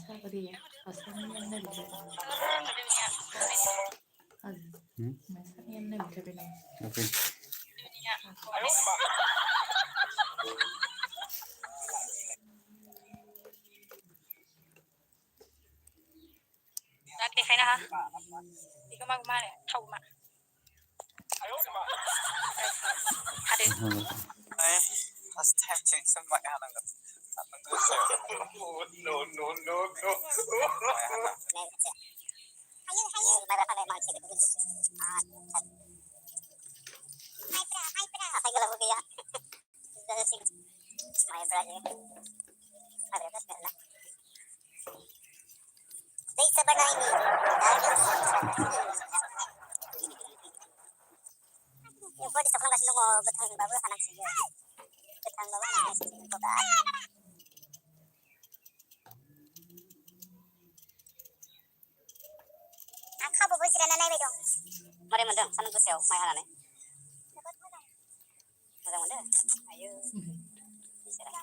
Sabría, pasannya ne bile. Hadi. Mesela ne bile benim. Okay. Lagi kaya na ha? Hindi ka magmana. Tau ma. Hadi. Ay, first time change sa may hanang gat. Atang gusto. No. Ayun, marapa na mga sige. Ay pra. Ay gala ko kaya. Dala sing. May brother. Ada tas na. Dai sa banay ni. Yung pwede sa kong nung betang bawa anak siya. Betang bawa anak siya. Kota. Angka bubur sila na naibay dong. Mari mandang sanang ko siya. May halan eh. Mandang. Ayo. Sila.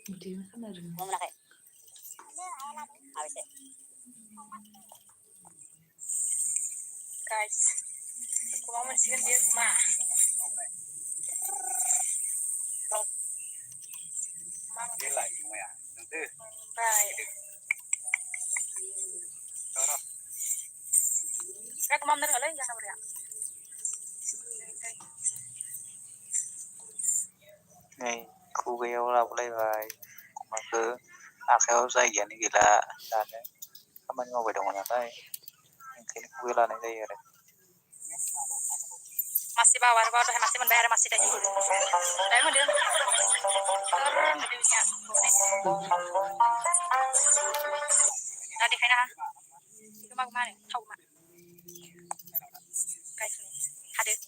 Hindi mo ka na rin. Mo na kay. Awis eh. Guys. Kumaman siya dia kuma. Dia lại không ya? Nanti. Right. Kaya kumam na rin alay. Yan na rin. Này, khu video là đây rồi. Mà cứ khéo dây dẫn thì là đàn đấy. Các bạn ngồi về đồng nhà đây. Khi khu video này đây rồi. Masih bawah, masih membayar masih dah juga. Tapi mau dia turun duitnya. Tadi kayaknya itu mau kemana? Tahu mak? Guys, hadir.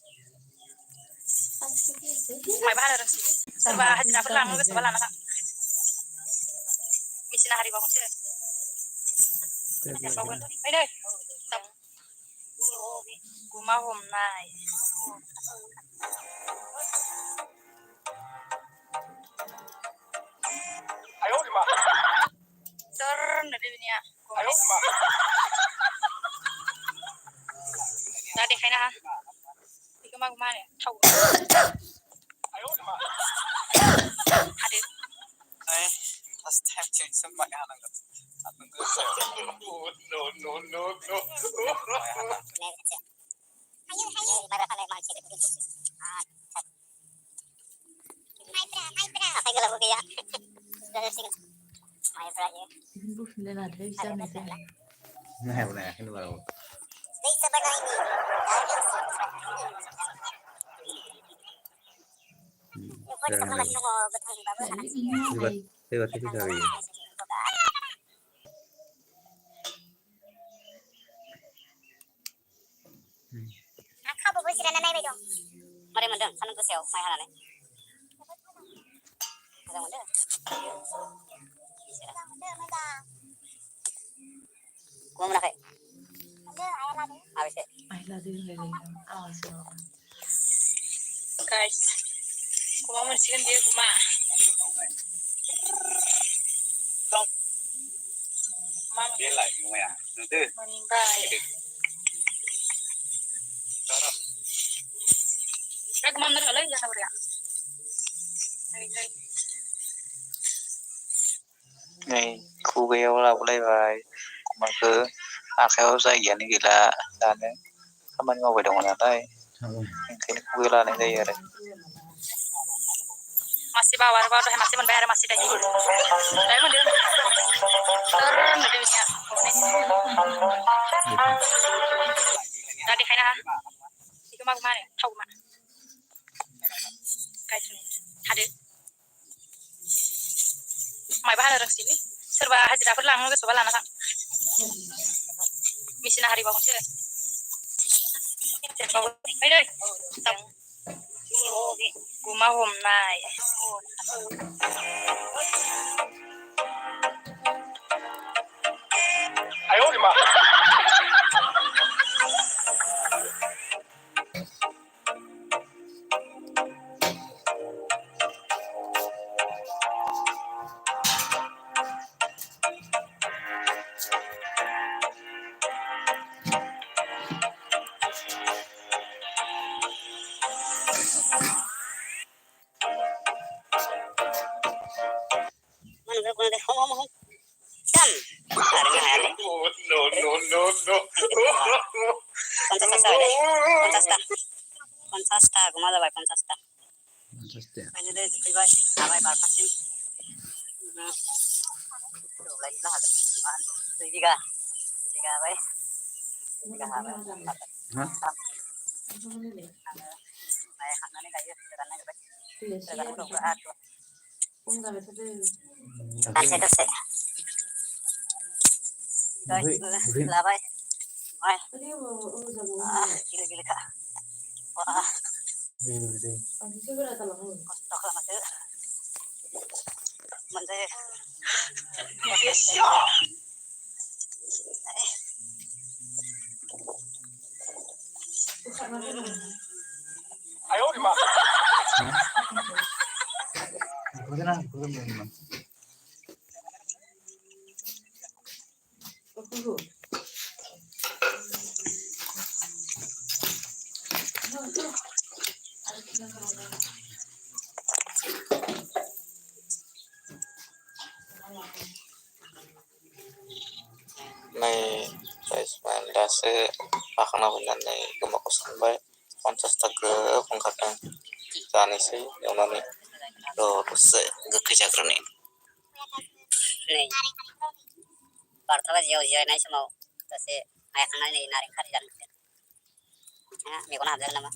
Mai bahar orang sih. Serba hajar apa lang, serba lang nak. Misi hari bangun sih. Bangun. Ini. Guma hôm nay. Ayo di mana? Turun dari dunia. Ayo di mana? Tadi kayaknya itu mau kemana? Tahu. Ayo di mana? Hadir. Ay, first time change sa may hanang gat. Atang gusto. No. Ayun, marapa na mga sige. Ay pra. Ay gala ko kaya. Dala sing. May brother. Bu filmler ada bisa mesela. Nah, benar. Ini baru. Dai sa banay ni. Yung pwede sa kong nung betang bawa anak siya. Lewat itu dari. Angka bubur sila na naibay dong. Mari mandang sanang ko siya. May halan eh. Mandang. Kuha mo na kay. Awis eh. Ay lagi rin. Awas mo. Guys, kumaman sih dia kuma. Dia lại không ya? Nanti. Meninggal. Kaya kumam na rin alay. Yan na rin. Này, khu video là đây rồi. Mà cứ khéo dây dẫn thì là đàn đấy. Các bạn ngồi về đồng nhà đây. Khi khu video này đây rồi. Masih bawah, masih membayar masih dah juga. Tapi mau dia turun duitnya. Tadi kayaknya itu mau kemana? Tahu mak? Guys, hadir. Mai bahar orang sini. Serba hajar apa lang, serba lang nak. Misi hari bangun sih. Ini. Guma hôm nay. Ayo di mana? Jam. Ada yang ada. Kontasta deh. Kontasta. Gimana bay kontasta? Aja deh, jadi bay. Abai barpasin. Lagi lah ada nih. Tiga bay. Tiga bay. Hah? Bay kanannya kayak karena bay. Iya sih. Karena udah berat. Enggak bisa deh. Terus. Lah bay. Bay. Tadi mau Gila kak. Wah, Habis itu berapa lama? kostok lah masih. Menteri. Ayo di mana? Tunggu. Này Baisman dase akan nahunan nih kemakusan baik konses taga pengkatan tani sih yang nani do se gekerja kerani Nih. Partala jauh-jauh naik semau. Terus ayah kangen nih narik kari dan. Ya, mi kona ada nama.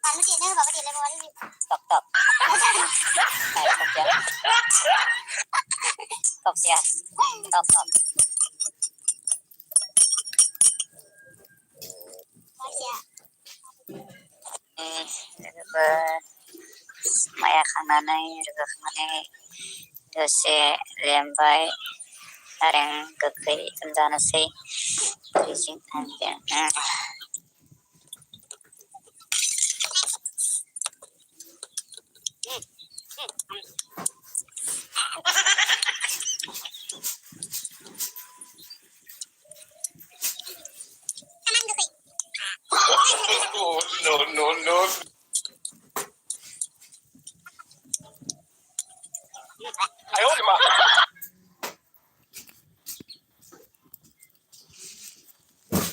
Kamu sini bapak di level ini. Stop. Stop ya. Stop. Maya kananay, juga kananay, dose lembay, tareng kekei kendana say, teaching and